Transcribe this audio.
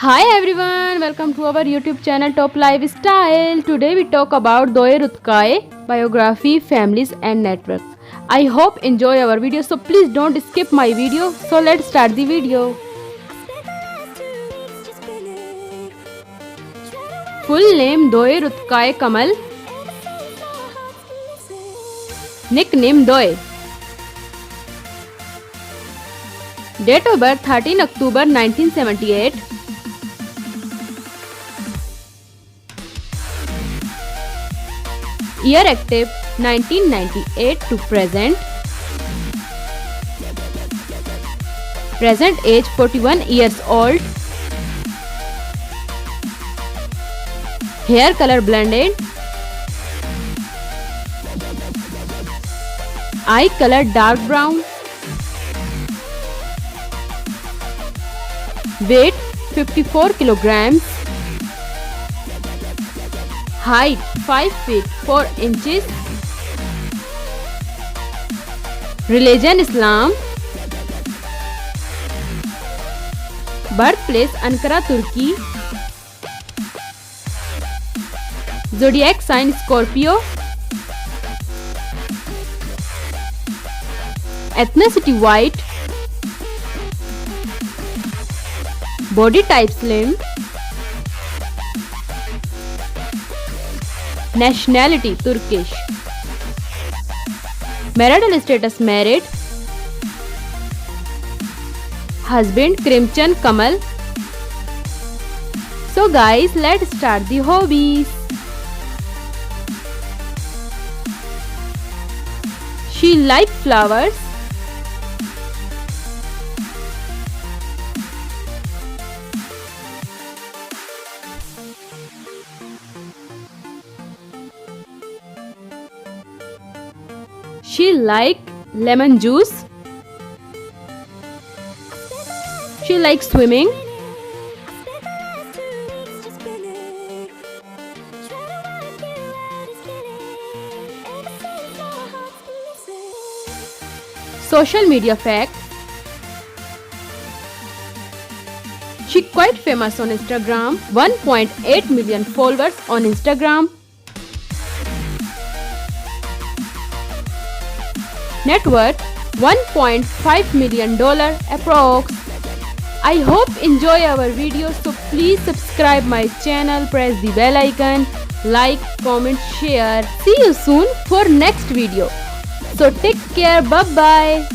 Hi everyone, welcome to our YouTube channel Top Lifestyle. Today we talk about Doğa Rutkay, biography, families and network. I hope enjoy our video, so please don't skip my video. So let's start the video. Full name Doğa Rutkay Kamal, nickname Doğa. Date of birth 13 October 1978. Year active 1998 to present. Present age 41 years old. Hair color blonded. Eye color dark brown. Weight 54 kilograms. Height 5 feet 4 inches. Religion Islam. Birthplace Ankara, Turkey. Zodiac sign Scorpio. Ethnicity white. Body type slim. Nationality Turkish. Marital status married. Husband Kerimcan Kamal. So guys, let's start the hobbies. She likes flowers. She like lemon juice. She likes swimming. Social media fact. She quite famous on Instagram. 1.8 million followers on Instagram. Net worth $1.5 million approx. I hope enjoy our video, so please subscribe my channel, press the bell icon, like, comment, share. See you soon for next video. So take care, bye bye.